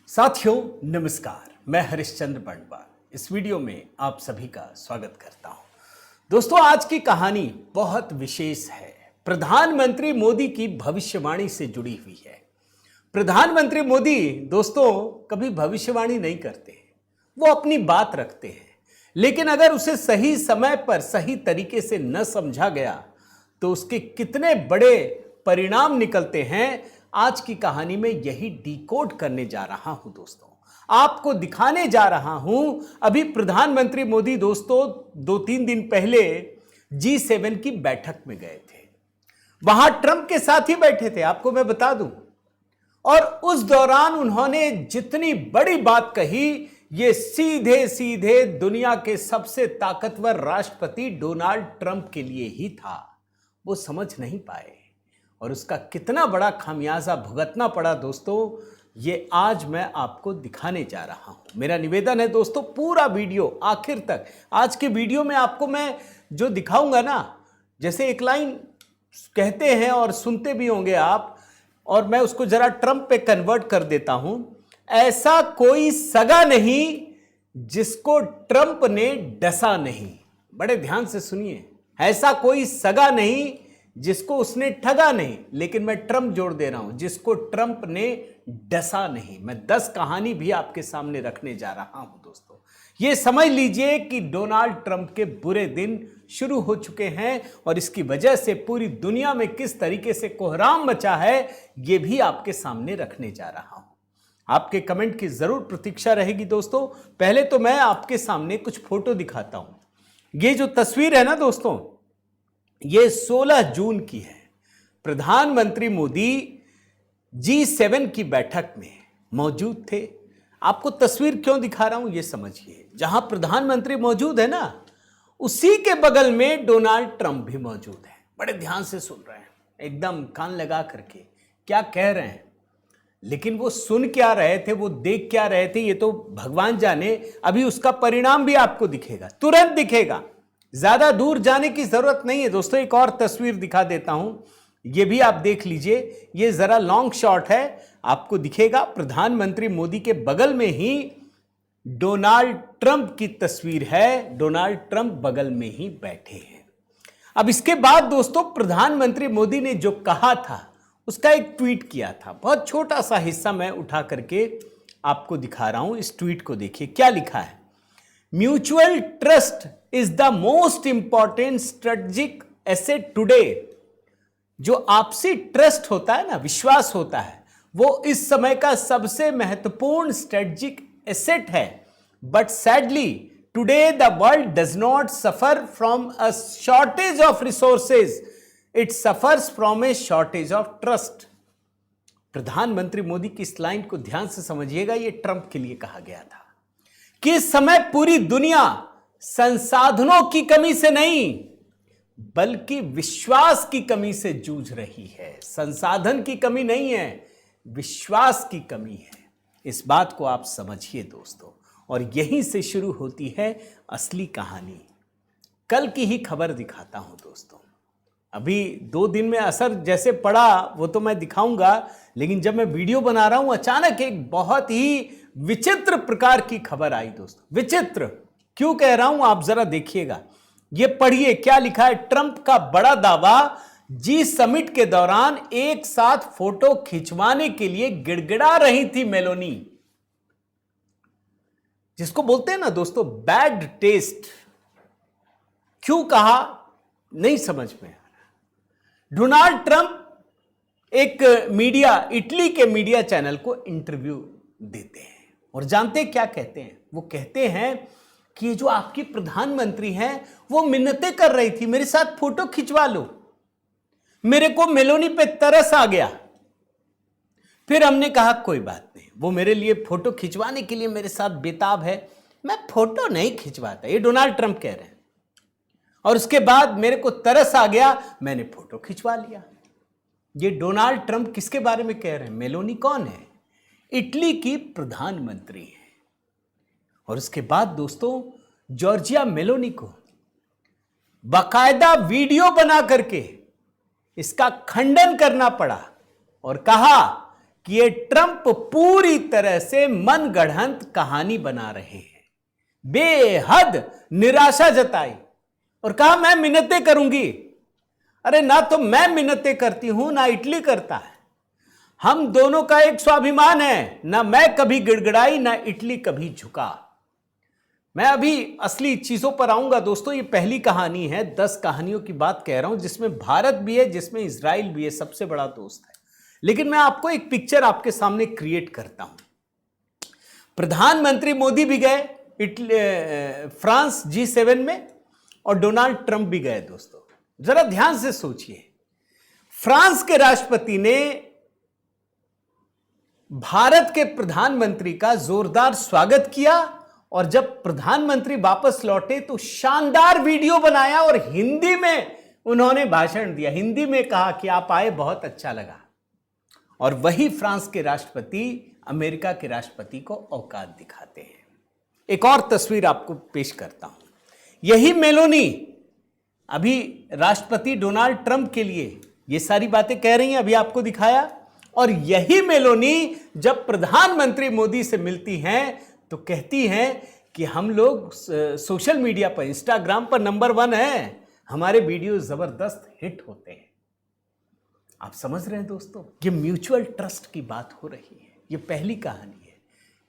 साथियों नमस्कार, मैं हरिश्चंद्र बंडवाल इस वीडियो में आप सभी का स्वागत करता हूं। दोस्तों, आज की कहानी बहुत विशेष है। प्रधानमंत्री मोदी की भविष्यवाणी से जुड़ी हुई है। प्रधानमंत्री मोदी दोस्तों कभी भविष्यवाणी नहीं करते हैं, वो अपनी बात रखते हैं, लेकिन अगर उसे सही समय पर सही तरीके से न समझा गया तो उसके कितने बड़े परिणाम निकलते हैं, आज की कहानी में यही डिकोड करने जा रहा हूं। दोस्तों, आपको दिखाने जा रहा हूं। अभी प्रधानमंत्री मोदी दोस्तों 2-3 दिन पहले G7 की बैठक में गए थे। वहां ट्रंप के साथ ही बैठे थे, आपको मैं बता दूं। और उस दौरान उन्होंने जितनी बड़ी बात कही, ये सीधे सीधे दुनिया के सबसे ताकतवर राष्ट्रपति डोनाल्ड ट्रंप के लिए ही था। वो समझ नहीं पाए और उसका कितना बड़ा खामियाजा भुगतना पड़ा दोस्तों, ये आज मैं आपको दिखाने जा रहा हूं। मेरा निवेदन है दोस्तों, पूरा वीडियो आखिर तक। आज के वीडियो में आपको मैं जो दिखाऊंगा ना, जैसे एक लाइन कहते हैं और सुनते भी होंगे आप, और मैं उसको जरा ट्रंप पे कन्वर्ट कर देता हूं। ऐसा कोई सगा नहीं जिसको ट्रंप ने डसा नहीं। बड़े ध्यान से सुनिए, ऐसा कोई सगा नहीं जिसको उसने ठगा नहीं, लेकिन मैं ट्रंप जोड़ दे रहा हूं, जिसको ट्रंप ने डसा नहीं। मैं 10 कहानी भी आपके सामने रखने जा रहा हूं। दोस्तों, यह समझ लीजिए कि डोनाल्ड ट्रंप के बुरे दिन शुरू हो चुके हैं और इसकी वजह से पूरी दुनिया में किस तरीके से कोहराम मचा है, यह भी आपके सामने रखने जा रहा हूं। आपके कमेंट की जरूर प्रतीक्षा रहेगी। दोस्तों, पहले तो मैं आपके सामने कुछ फोटो दिखाता हूं। ये जो तस्वीर है ना दोस्तों, ये 16 जून की है। प्रधानमंत्री मोदी G7 की बैठक में मौजूद थे। आपको तस्वीर क्यों दिखा रहा हूं, ये समझिए। जहां प्रधानमंत्री मौजूद है ना, उसी के बगल में डोनाल्ड ट्रंप भी मौजूद है। बड़े ध्यान से सुन रहे हैं, एकदम कान लगा करके क्या कह रहे हैं। लेकिन वो सुन क्या रहे थे, वो देख क्या रहे थे, ये तो भगवान जाने। अभी उसका परिणाम भी आपको दिखेगा, तुरंत दिखेगा। ज्यादा दूर जाने की जरूरत नहीं है दोस्तों। एक और तस्वीर दिखा देता हूं, यह भी आप देख लीजिए। यह जरा लॉन्ग शॉट है, आपको दिखेगा। प्रधानमंत्री मोदी के बगल में ही डोनाल्ड ट्रंप की तस्वीर है। डोनाल्ड ट्रंप बगल में ही बैठे हैं। अब इसके बाद दोस्तों, प्रधानमंत्री मोदी ने जो कहा था उसका एक ट्वीट किया था। बहुत छोटा सा हिस्सा मैं उठा करके आपको दिखा रहा हूं। इस ट्वीट को देखिए, क्या लिखा है। Mutual trust is the most important strategic asset today. जो आपसी ट्रस्ट होता है ना, विश्वास होता है, वो इस समय का सबसे महत्वपूर्ण स्ट्रेटेजिक एसेट है। But sadly today the world does not suffer from a shortage of resources, it suffers from A shortage of trust. प्रधानमंत्री मोदी की इस लाइन को ध्यान से समझिएगा। यह ट्रंप के लिए कहा गया था कि इस समय पूरी दुनिया संसाधनों की कमी से नहीं, बल्कि विश्वास की कमी से जूझ रही है। संसाधन की कमी नहीं है, विश्वास की कमी है। इस बात को आप समझिए दोस्तों, और यहीं से शुरू होती है असली कहानी। कल की ही खबर दिखाता हूं दोस्तों। अभी 2 दिन में असर जैसे पड़ा वो तो मैं दिखाऊंगा, लेकिन जब मैं वीडियो बना रहा हूं, अचानक एक बहुत ही विचित्र प्रकार की खबर आई दोस्तों। विचित्र क्यों कह रहा हूं, आप जरा देखिएगा। ये पढ़िए क्या लिखा है। ट्रंप का बड़ा दावा, जी समिट के दौरान एक साथ फोटो खिंचवाने के लिए गिड़गिड़ा रही थी मेलोनी। जिसको बोलते हैं ना दोस्तों बैड टेस्ट। क्यों कहा नहीं समझ में आ रहा। डोनाल्ड ट्रंप एक मीडिया, इटली के मीडिया चैनल को इंटरव्यू देते हैं और जानते क्या कहते हैं। वो कहते हैं कि ये जो आपकी प्रधानमंत्री हैं, वो मिन्नतें कर रही थी, मेरे साथ फोटो खिंचवा लो। मेरे को मेलोनी पे तरस आ गया। फिर हमने कहा कोई बात नहीं, वो मेरे लिए फोटो खिंचवाने के लिए मेरे साथ बेताब है, मैं फोटो नहीं खिंचवाता। ये डोनाल्ड ट्रंप कह रहे हैं। और उसके बाद मेरे को तरस आ गया, मैंने फोटो खिंचवा लिया। ये डोनाल्ड ट्रंप किसके बारे में कह रहे हैं? मेलोनी कौन है? इटली की प्रधानमंत्री है। और उसके बाद दोस्तों, जॉर्जिया मेलोनी को बाकायदा वीडियो बना करके इसका खंडन करना पड़ा और कहा कि ये ट्रंप पूरी तरह से मनगढ़ंत कहानी बना रहे हैं। बेहद निराशा जताई और कहा मैं मिन्नतें करूंगी। अरे ना तो मैं मिन्नतें करती हूं ना इटली करता है। हम दोनों का एक स्वाभिमान है, ना मैं कभी गिड़गिड़ाई ना इटली कभी झुका। मैं अभी असली चीजों पर आऊंगा दोस्तों। ये पहली कहानी है, 10 कहानियों की बात कह रहा हूं जिसमें भारत भी है, जिसमें इजराइल भी है, सबसे बड़ा दोस्त है। लेकिन मैं आपको एक पिक्चर आपके सामने क्रिएट करता हूं। प्रधानमंत्री मोदी भी गए फ्रांस G7 में और डोनाल्ड ट्रंप भी गए। दोस्तों जरा ध्यान से सोचिए, फ्रांस के राष्ट्रपति ने भारत के प्रधानमंत्री का जोरदार स्वागत किया और जब प्रधानमंत्री वापस लौटे तो शानदार वीडियो बनाया और हिंदी में उन्होंने भाषण दिया। हिंदी में कहा कि आप आए, बहुत अच्छा लगा। और वही फ्रांस के राष्ट्रपति अमेरिका के राष्ट्रपति को औकात दिखाते हैं। एक और तस्वीर आपको पेश करता हूं। यही मेलोनी अभी राष्ट्रपति डोनाल्ड ट्रंप के लिए ये सारी बातें कह रही हैं, अभी आपको दिखाया। और यही मेलोनी जब प्रधानमंत्री मोदी से मिलती हैं तो कहती हैं कि हम लोग सोशल मीडिया पर, इंस्टाग्राम पर नंबर 1 हैं, हमारे वीडियो जबरदस्त हिट होते हैं। आप समझ रहे हैं दोस्तों, ये म्यूचुअल ट्रस्ट की बात हो रही है। ये पहली कहानी है।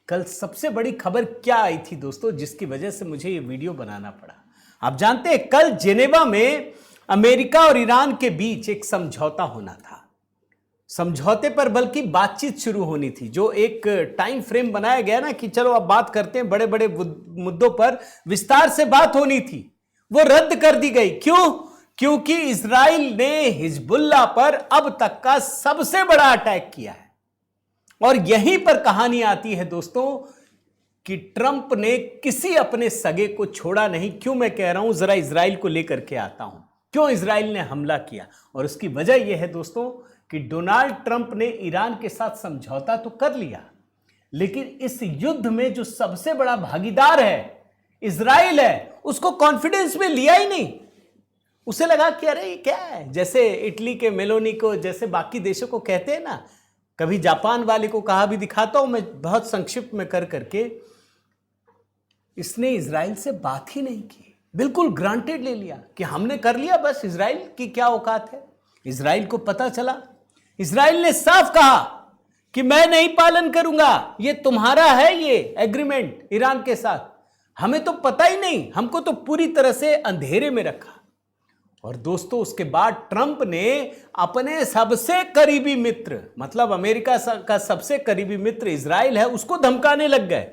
कल सबसे बड़ी खबर क्या आई थी दोस्तों, जिसकी वजह से मुझे ये वीडियो बनाना पड़ा। आप जानते हैं कल जेनेवा में अमेरिका और ईरान के बीच एक समझौता होना था। समझौते पर बल्कि बातचीत शुरू होनी थी। जो एक टाइम फ्रेम बनाया गया ना कि चलो अब बात करते हैं, बड़े बड़े मुद्दों पर विस्तार से बात होनी थी, वो रद्द कर दी गई। क्यों? क्योंकि इजराइल ने हिजबुल्लाह पर अब तक का सबसे बड़ा अटैक किया है। और यहीं पर कहानी आती है दोस्तों कि ट्रंप ने किसी अपने सगे को छोड़ा नहीं। क्यों मैं कह रहा हूं, जरा इजराइल को लेकर के आता हूं। क्यों इजराइल ने हमला किया? और उसकी वजह यह है दोस्तों कि डोनाल्ड ट्रंप ने ईरान के साथ समझौता तो कर लिया, लेकिन इस युद्ध में जो सबसे बड़ा भागीदार है इजराइल है, उसको कॉन्फिडेंस में लिया ही नहीं। उसे लगा कि अरे ये क्या है, जैसे इटली के मेलोनी को, जैसे बाकी देशों को कहते हैं ना, कभी जापान वाले को कहा भी दिखाता हूं मैं बहुत संक्षिप्त में कर करके, इसने इजराइल से बात ही नहीं की, बिल्कुल ग्रांटेड ले लिया कि हमने कर लिया, बस इजराइल की क्या औकात है। इजराइल को पता चला, इजराइल ने साफ कहा कि मैं नहीं पालन करूंगा, ये तुम्हारा है ये एग्रीमेंट ईरान के साथ, हमें तो पता ही नहीं, हमको तो पूरी तरह से अंधेरे में रखा। और दोस्तों उसके बाद ट्रंप ने अपने सबसे करीबी मित्र, मतलब अमेरिका का सबसे करीबी मित्र इजराइल है, उसको धमकाने लग गए।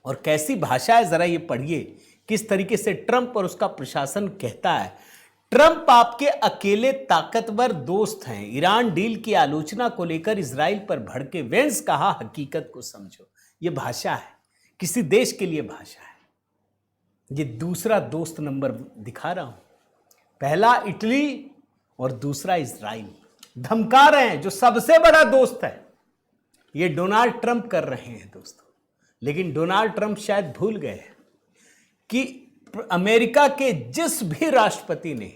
और कैसी भाषा है जरा ये पढ़िए, किस तरीके से ट्रंप और उसका प्रशासन कहता है। ट्रंप आपके अकेले ताकतवर दोस्त हैं। ईरान डील की आलोचना को लेकर इजराइल पर भड़के। वेंस कहा हकीकत को समझो। ये भाषा है, किसी देश के लिए भाषा है। ये दूसरा दोस्त नंबर दिखा रहा हूं, पहला इटली और दूसरा इजराइल धमका रहे हैं। जो सबसे बड़ा दोस्त है ये डोनाल्ड ट्रंप कर रहे हैं दोस्तों। लेकिन डोनाल्ड ट्रंप शायद भूल गए कि अमेरिका के जिस भी राष्ट्रपति ने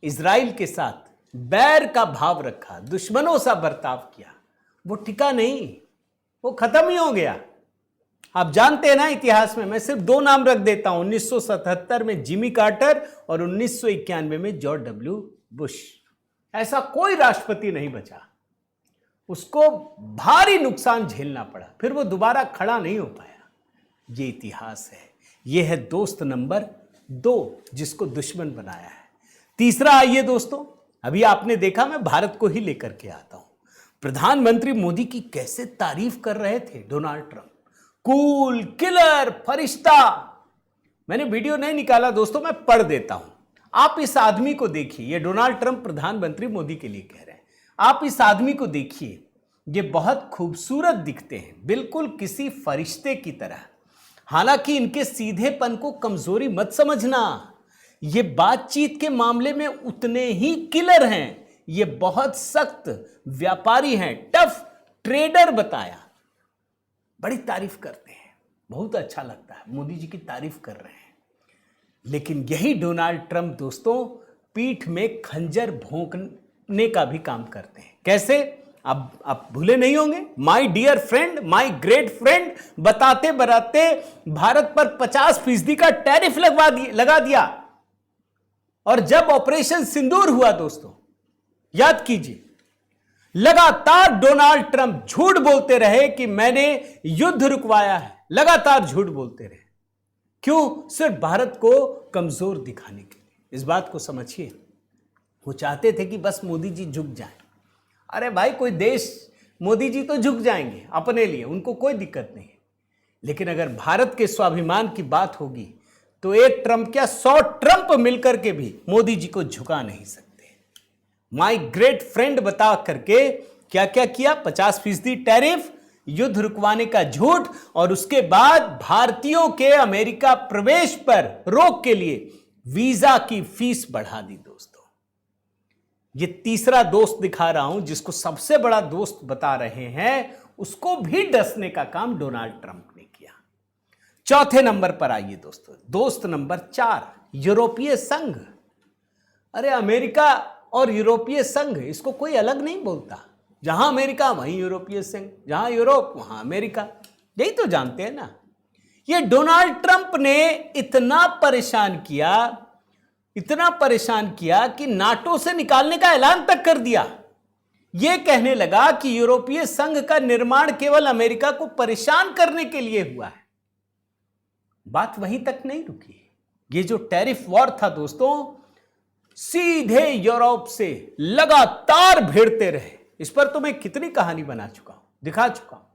इजराइल के साथ बैर का भाव रखा, दुश्मनों सा बर्ताव किया, वो टिका नहीं, वो खत्म ही हो गया। आप जानते हैं ना इतिहास में, मैं सिर्फ 2 नाम रख देता हूं, 1977 में जिमी कार्टर और 1991 में जॉर्ज डब्ल्यू बुश। ऐसा कोई राष्ट्रपति नहीं बचा, उसको भारी नुकसान झेलना पड़ा, फिर वो दोबारा खड़ा नहीं हो पाया। ये इतिहास है। ये है दोस्त नंबर 2 जिसको दुश्मन बनाया है। तीसरा आइए दोस्तों, अभी आपने देखा, मैं भारत को ही लेकर के आता हूं। प्रधानमंत्री मोदी की कैसे तारीफ कर रहे थे डोनाल्ड ट्रंप, कूल, किलर, फरिश्ता। मैंने वीडियो नहीं निकाला दोस्तों, मैं पढ़ देता हूं। आप इस आदमी को देखिए, ये डोनाल्ड ट्रंप प्रधानमंत्री मोदी के लिए कह रहे हैं। आप इस आदमी को देखिए, ये बहुत खूबसूरत दिखते हैं, बिल्कुल किसी फरिश्ते की तरह। हालांकि इनके सीधेपन को कमजोरी मत समझना, ये बातचीत के मामले में उतने ही किलर हैं। ये बहुत सख्त व्यापारी हैं, टफ ट्रेडर बताया। बड़ी तारीफ करते हैं, बहुत अच्छा लगता है, मोदी जी की तारीफ कर रहे हैं। लेकिन यही डोनाल्ड ट्रंप दोस्तों पीठ में खंजर भोंकने का भी काम करते हैं। कैसे? अब आप भूले नहीं होंगे, my dear friend, my great friend बताते बताते भारत पर 50% का टैरिफ लगा दिया। और जब ऑपरेशन सिंदूर हुआ दोस्तों, याद कीजिए, लगातार डोनाल्ड ट्रंप झूठ बोलते रहे कि मैंने युद्ध रुकवाया है, लगातार झूठ बोलते रहे। क्यों? सिर्फ भारत को कमजोर दिखाने के लिए। इस बात को समझिए, वो चाहते थे कि बस मोदी जी झुक जाएं। अरे भाई, कोई देश, मोदी जी तो झुक जाएंगे अपने लिए, उनको कोई दिक्कत नहीं है। लेकिन अगर भारत के स्वाभिमान की बात होगी तो एक ट्रंप क्या 100 ट्रंप मिलकर के भी मोदी जी को झुका नहीं सकते। माय ग्रेट फ्रेंड बता करके क्या क्या किया? 50% टैरिफ, युद्ध रुकवाने का झूठ, और उसके बाद भारतीयों के अमेरिका प्रवेश पर रोक के लिए वीजा की फीस बढ़ा दी। दोस्तों, ये तीसरा दोस्त दिखा रहा हूं जिसको सबसे बड़ा दोस्त बता रहे हैं, उसको भी डसने का काम डोनाल्ड ट्रंप ने किया। चौथे नंबर पर आइए दोस्तों, दोस्त नंबर 4, यूरोपीय संघ। अरे अमेरिका और यूरोपीय संघ, इसको कोई अलग नहीं बोलता। जहां अमेरिका वहीं यूरोपीय संघ, जहां यूरोप वहां अमेरिका, यही तो जानते हैं ना। ये डोनाल्ड ट्रंप ने इतना परेशान किया कि नाटो से निकालने का ऐलान तक कर दिया। यह कहने लगा कि यूरोपीय संघ का निर्माण केवल अमेरिका को परेशान करने के लिए हुआ है। बात वहीं तक नहीं रुकी। ये जो टैरिफ वॉर था दोस्तों, सीधे यूरोप से लगातार भिड़ते रहे। इस पर तो मैं कितनी कहानी बना चुका हूं, दिखा चुका हूं।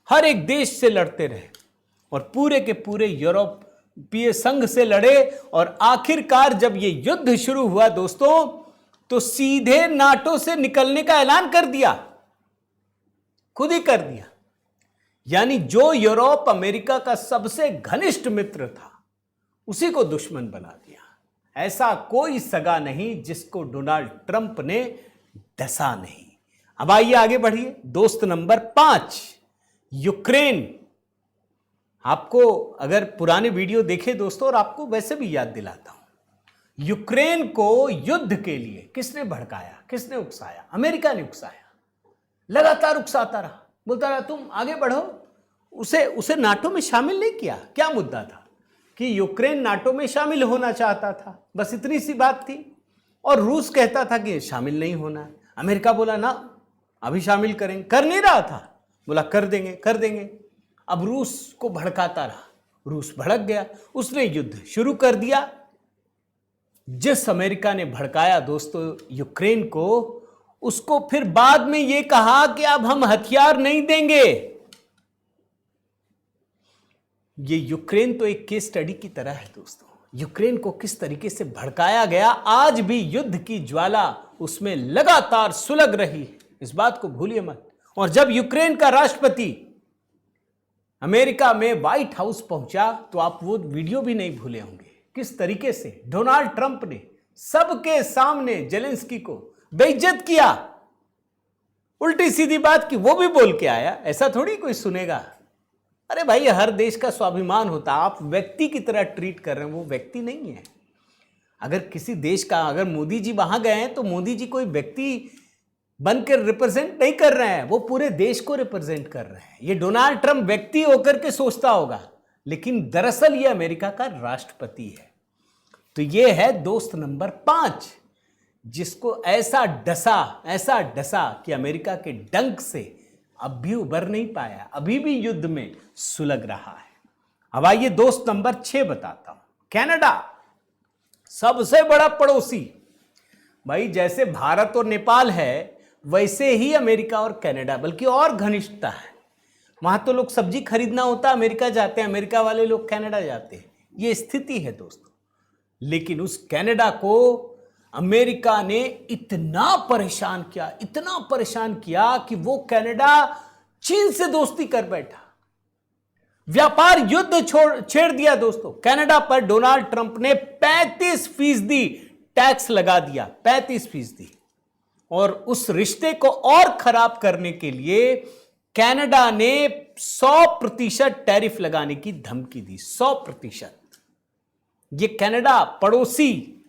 हर एक देश से लड़ते रहे और पूरे के पूरे यूरोपीय संघ से लड़े, और आखिरकार जब ये युद्ध शुरू हुआ दोस्तों, तो सीधे नाटो से निकलने का ऐलान कर दिया, खुद ही कर दिया। यानी जो यूरोप अमेरिका का सबसे घनिष्ठ मित्र था, उसी को दुश्मन बना दिया। ऐसा कोई सगा नहीं जिसको डोनाल्ड ट्रंप ने डसा नहीं। अब आइए आगे बढ़िए, दोस्त नंबर 5, यूक्रेन। आपको अगर पुराने वीडियो देखे दोस्तों, और आपको वैसे भी याद दिलाता हूं, यूक्रेन को युद्ध के लिए किसने भड़काया, किसने उकसाया? अमेरिका ने उकसाया। लगातार उकसाता रहा, बोलता रहा तुम आगे बढ़ो। उसे नाटो में शामिल नहीं किया। क्या मुद्दा था? कि यूक्रेन नाटो में शामिल होना चाहता था, बस इतनी सी बात थी। और रूस कहता था कि शामिल नहीं होना है। अमेरिका बोला ना अभी शामिल करेंगे, कर नहीं रहा था, बोला कर देंगे कर देंगे। अब रूस को भड़काता रहा, रूस भड़क गया, उसने युद्ध शुरू कर दिया। जिस अमेरिका ने भड़काया दोस्तों यूक्रेन को, उसको फिर बाद में यह कहा कि अब हम हथियार नहीं देंगे। ये यूक्रेन तो एक केस स्टडी की तरह है दोस्तों। यूक्रेन को किस तरीके से भड़काया गया, आज भी युद्ध की ज्वाला उसमें लगातार सुलग रही है, इस बात को भूलिए मत। और जब यूक्रेन का राष्ट्रपति अमेरिका में व्हाइट हाउस पहुंचा, तो आप वो वीडियो भी नहीं भूले होंगे, किस तरीके से डोनाल्ड ट्रंप ने सबके सामने जेलेंस्की को बेइज्जत किया। उल्टी सीधी बात की, वो भी बोल के आया। ऐसा थोड़ी कोई सुनेगा। अरे भाई, हर देश का स्वाभिमान होता है। आप व्यक्ति की तरह ट्रीट कर रहे हैं, वो व्यक्ति नहीं है। अगर किसी देश का, अगर मोदी जी वहां गए हैं, तो मोदी जी कोई व्यक्ति बनकर रिप्रेजेंट नहीं कर रहे हैं, वो पूरे देश को रिप्रेजेंट कर रहे हैं। ये डोनाल्ड ट्रंप व्यक्ति होकर के सोचता होगा, लेकिन दरअसल ये अमेरिका का राष्ट्रपति है। तो ये है दोस्त नंबर 5, जिसको ऐसा डसा कि अमेरिका के डंक से अब भी उबर नहीं पाया, अभी भी युद्ध में सुलग रहा है। अब आइए दोस्त नंबर 6 बताता हूं, कनाडा, सबसे बड़ा पड़ोसी। भाई, जैसे भारत और नेपाल है, वैसे ही अमेरिका और कनाडा, बल्कि और घनिष्ठता है। वहां तो लोग सब्जी खरीदना होता है, अमेरिका जाते हैं, अमेरिका वाले लोग कनाडा जाते हैं। ये स्थिति है दोस्तों। लेकिन उस कनाडा को अमेरिका ने इतना परेशान किया कि वो कनाडा चीन से दोस्ती कर बैठा, व्यापार युद्ध छेड़ दिया दोस्तों। कनाडा पर डोनाल्ड ट्रंप ने 35% टैक्स लगा दिया, 35%। और उस रिश्ते को और खराब करने के लिए कनाडा ने 100% टैरिफ लगाने की धमकी दी, 100%। ये कनाडा पड़ोसी।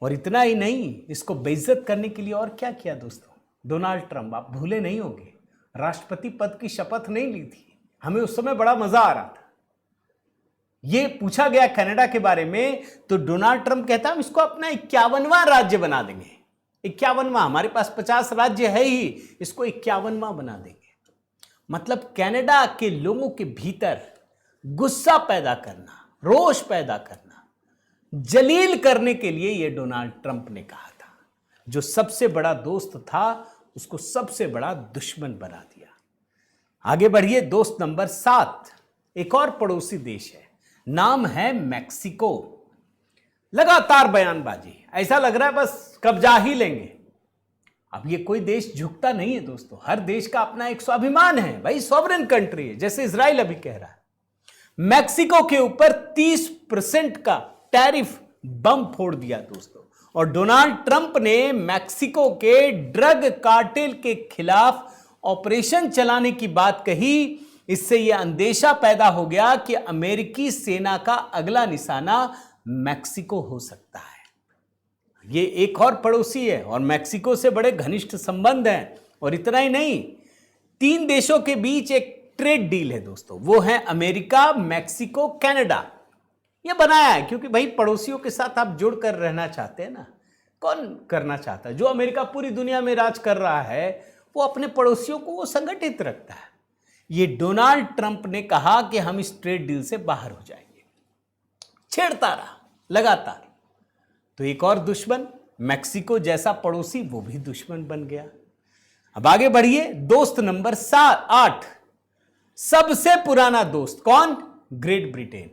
और इतना ही नहीं, इसको बेइज्जत करने के लिए और क्या किया दोस्तों? डोनाल्ड ट्रंप, आप भूले नहीं होंगे, राष्ट्रपति पद की शपथ नहीं ली थी। हमें उस समय बड़ा मजा आ रहा था। ये पूछा गया कनाडा के बारे में तो डोनाल्ड ट्रंप कहता हम इसको अपना 51वां राज्य बना देंगे। 51वां, हमारे पास 50 राज्य है ही, इसको 51वां बना देंगे। मतलब कनाडा के लोगों के भीतर गुस्सा पैदा करना, रोष पैदा करना, जलील करने के लिए यह डोनाल्ड ट्रंप ने कहा था। जो सबसे बड़ा दोस्त था उसको सबसे बड़ा दुश्मन बना दिया। आगे बढ़िए, दोस्त नंबर 7, एक और पड़ोसी देश है, नाम है मैक्सिको। लगातार बयानबाजी, ऐसा लग रहा है बस कब्जा ही लेंगे। अब ये कोई देश झुकता नहीं है दोस्तों, हर देश का अपना एक स्वाभिमान है भाई, सॉवरेन कंट्री है, जैसे इजराइल अभी कह रहा है। मैक्सिको के ऊपर 30% का टैरिफ बम फोड़ दिया दोस्तों। और डोनाल्ड ट्रंप ने मैक्सिको के ड्रग कार्टेल के खिलाफ ऑपरेशन चलाने की बात कही। इससे यह अंदेशा पैदा हो गया कि अमेरिकी सेना का अगला निशाना मैक्सिको हो सकता है। ये एक और पड़ोसी है और मैक्सिको से बड़े घनिष्ठ संबंध हैं। और इतना ही नहीं, 3 देशों के बीच एक ट्रेड डील है दोस्तों, वो है अमेरिका, मैक्सिको, कनाडा। ये बनाया है क्योंकि भाई पड़ोसियों के साथ आप जुड़कर रहना चाहते हैं ना। कौन करना चाहता है? जो अमेरिका पूरी दुनिया में राज कर रहा है वो अपने पड़ोसियों को वो संगठित रखता है। ये डोनाल्ड ट्रंप ने कहा कि हम इस ट्रेड डील से बाहर हो जाएंगे, छेड़ता रहा लगातार। तो एक और दुश्मन, मैक्सिको जैसा पड़ोसी, वो भी दुश्मन बन गया। अब आगे बढ़िए, दोस्त नंबर 8, सबसे पुराना दोस्त कौन? Great Britain,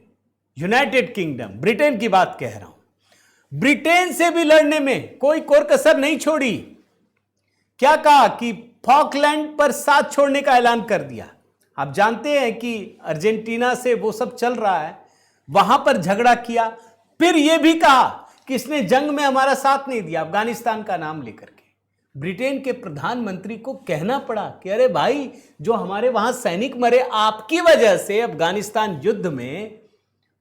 United kingdom, Britain की बात कह रहा हूं। ब्रिटेन से भी लड़ने में कोई कोर कसर नहीं छोड़ी। क्या कहा कि फॉकलैंड पर साथ छोड़ने का ऐलान कर दिया। आप जानते हैं कि अर्जेंटीना से वो सब चल रहा है, वहां पर झगड़ा किया। फिर यह भी कहा कि इसने जंग में हमारा साथ नहीं दिया, अफगानिस्तान का नाम लेकर के। ब्रिटेन के प्रधानमंत्री को कहना पड़ा कि अरे भाई, जो हमारे वहां सैनिक मरे आपकी वजह से अफगानिस्तान युद्ध में,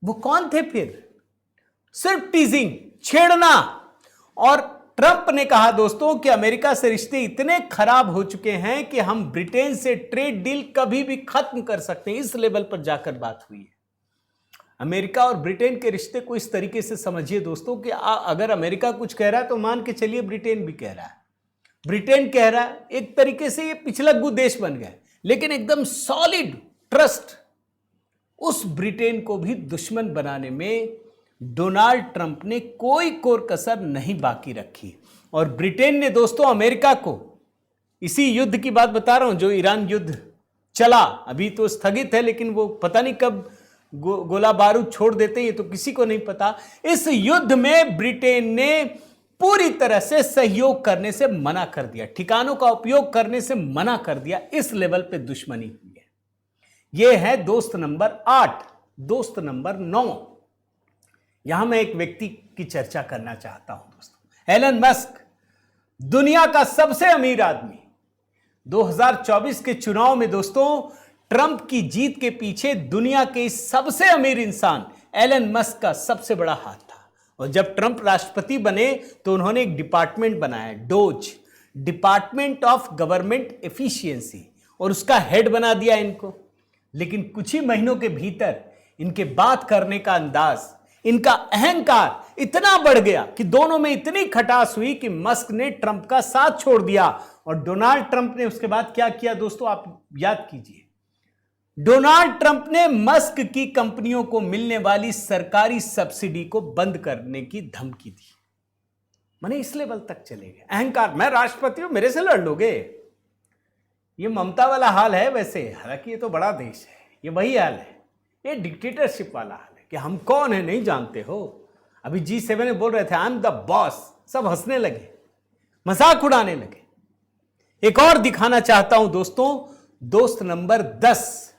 वो कौन थे फिर? सिर्फ टीजिंग, छेड़ना। और ट्रंप ने कहा दोस्तों कि अमेरिका से रिश्ते इतने खराब हो चुके हैं कि हम ब्रिटेन से ट्रेड डील कभी भी खत्म कर सकते हैं। इस लेवल पर जाकर बात हुई है। अमेरिका और ब्रिटेन के रिश्ते को इस तरीके से समझिए दोस्तों कि अगर अमेरिका कुछ कह रहा है तो मान के चलिए ब्रिटेन भी कह रहा है। ब्रिटेन कह रहा है, एक तरीके से ये पिछलग्गू देश बन गए, लेकिन एकदम सॉलिड ट्रस्ट। उस ब्रिटेन को भी दुश्मन बनाने में डोनाल्ड ट्रंप ने कोई कोर कसर नहीं बाकी रखी। और ब्रिटेन ने दोस्तों अमेरिका को, इसी युद्ध की बात बता रहा हूं जो ईरान युद्ध चला, अभी तो स्थगित है, लेकिन वो पता नहीं कब गोला बारूद छोड़ देते हैं, ये तो किसी को नहीं पता। इस युद्ध में ब्रिटेन ने पूरी तरह से सहयोग करने से मना कर दिया, ठिकानों का उपयोग करने से मना कर दिया। इस लेवल पे दुश्मनी हुई है। यह है दोस्त नंबर 8। दोस्त नंबर 9, यहां मैं एक व्यक्ति की चर्चा करना चाहता हूं दोस्तों, एलन मस्क, दुनिया का सबसे अमीर आदमी। 2024 के चुनाव में दोस्तों ट्रंप की जीत के पीछे दुनिया के सबसे अमीर इंसान एलन मस्क का सबसे बड़ा हाथ था। और जब ट्रंप राष्ट्रपति बने तो उन्होंने एक डिपार्टमेंट बनाया, dose, department of government efficiency, और उसका हेड बना दिया इनको। लेकिन कुछ ही महीनों के भीतर इनके बात करने का अंदाज, इनका अहंकार इतना बढ़ गया कि दोनों में इतनी खटास हुई कि मस्क ने ट्रंप का साथ छोड़ दिया। और डोनाल्ड ट्रंप ने उसके बाद क्या किया दोस्तों, आप याद कीजिए। डोनाल्ड ट्रंप ने मस्क की कंपनियों को मिलने वाली सरकारी सब्सिडी को बंद करने की धमकी दी। माने इस लेवल तक चले गए अहंकार। मैं राष्ट्रपति हूं, मेरे से लड़ लोगे? ये ममता वाला हाल है वैसे, हालांकि ये तो बड़ा देश है, ये वही हाल है, ये डिक्टेटरशिप वाला हाल है कि हम कौन है नहीं जानते हो। अभी G7 में बोल रहे थे आई एम द बॉस, सब हंसने लगे, मजाक उड़ाने लगे। एक और दिखाना चाहता हूं दोस्तों, दोस्त नंबर 10,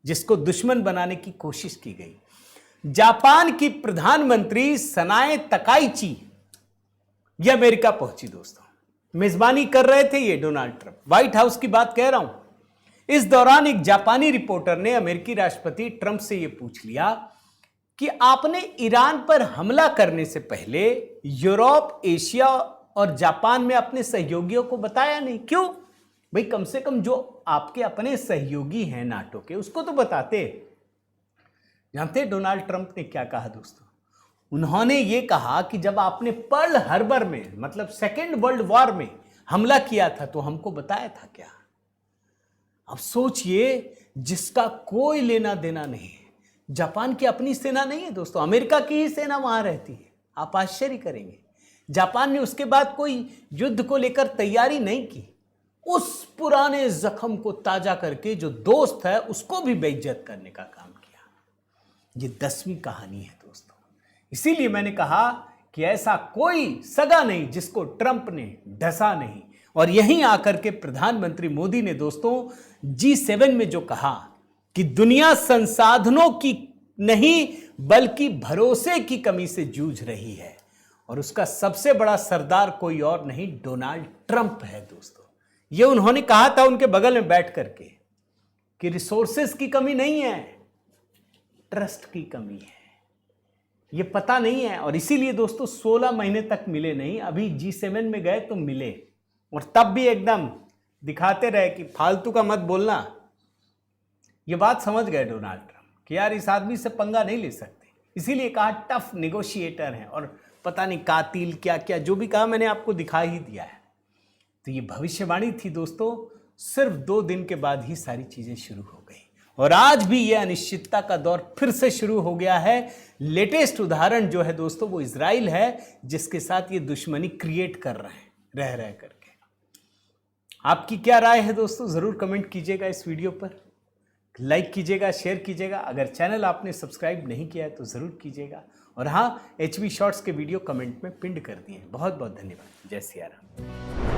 जिसको दुश्मन बनाने की कोशिश की गई। जापान की प्रधानमंत्री सनाए तकाइची ये अमेरिका पहुंची दोस्तों, मेजबानी कर रहे थे ये डोनाल्ड ट्रंप, व्हाइट हाउस की बात कह रहा हूं। इस दौरान एक जापानी रिपोर्टर ने अमेरिकी राष्ट्रपति ट्रंप से यह पूछ लिया कि आपने ईरान पर हमला करने से पहले यूरोप, एशिया और जापान में अपने सहयोगियों को बताया नहीं? क्यों भाई? कम से कम जो आपके अपने सहयोगी हैं नाटो के, उसको तो बताते। जानते हैं डोनाल्ड ट्रंप ने क्या कहा दोस्तों? उन्होंने ये कहा कि जब आपने पर्ल हार्बर में, मतलब सेकेंड वर्ल्ड वॉर में हमला किया था, तो हमको बताया था क्या? अब सोचिए, जिसका कोई लेना देना नहीं है। जापान की अपनी सेना नहीं है दोस्तों, अमेरिका की ही सेना वहां रहती है। आप आश्चर्य करेंगे, जापान ने उसके बाद कोई युद्ध को लेकर तैयारी नहीं की। उस पुराने जख्म को ताजा करके जो दोस्त है उसको भी बेइज्जत करने का काम किया। ये 10वीं कहानी है दोस्तों। इसीलिए मैंने कहा कि ऐसा कोई सगा नहीं जिसको ट्रंप ने डसा नहीं। और यहीं आकर के प्रधानमंत्री मोदी ने दोस्तों G7 में जो कहा कि दुनिया संसाधनों की नहीं बल्कि भरोसे की कमी से जूझ रही है, और उसका सबसे बड़ा सरदार कोई और नहीं डोनाल्ड ट्रंप है दोस्तों। ये उन्होंने कहा था उनके बगल में बैठ करके कि रिसोर्सेस की कमी नहीं है, ट्रस्ट की कमी है। ये पता नहीं है, और इसीलिए दोस्तों 16 महीने तक मिले नहीं। अभी G7 में गए तो मिले, और तब भी एकदम दिखाते रहे कि फालतू का मत बोलना। ये बात समझ गए डोनाल्ड ट्रंप कि यार इस आदमी से पंगा नहीं ले सकते। इसीलिए कहा टफ नेगोशिएटर है, और पता नहीं कातिल क्या क्या जो भी कहा मैंने आपको दिखा ही दिया है। तो ये भविष्यवाणी थी दोस्तों, सिर्फ 2 दिन के बाद ही सारी चीजें शुरू हो गई, और आज भी ये अनिश्चितता का दौर फिर से शुरू हो गया है। लेटेस्ट उदाहरण जो है दोस्तों वो इजराइल है, जिसके साथ ये दुश्मनी क्रिएट कर रहे हैं रह करके। आपकी क्या राय है दोस्तों? जरूर कमेंट कीजिएगा, इस वीडियो पर लाइक कीजिएगा, शेयर कीजिएगा। अगर चैनल आपने सब्सक्राइब नहीं किया है तो जरूर कीजिएगा, और हाँ, HB शॉर्ट्स के वीडियो कमेंट में पिन कर दिए। बहुत बहुत धन्यवाद। जय सिया राम।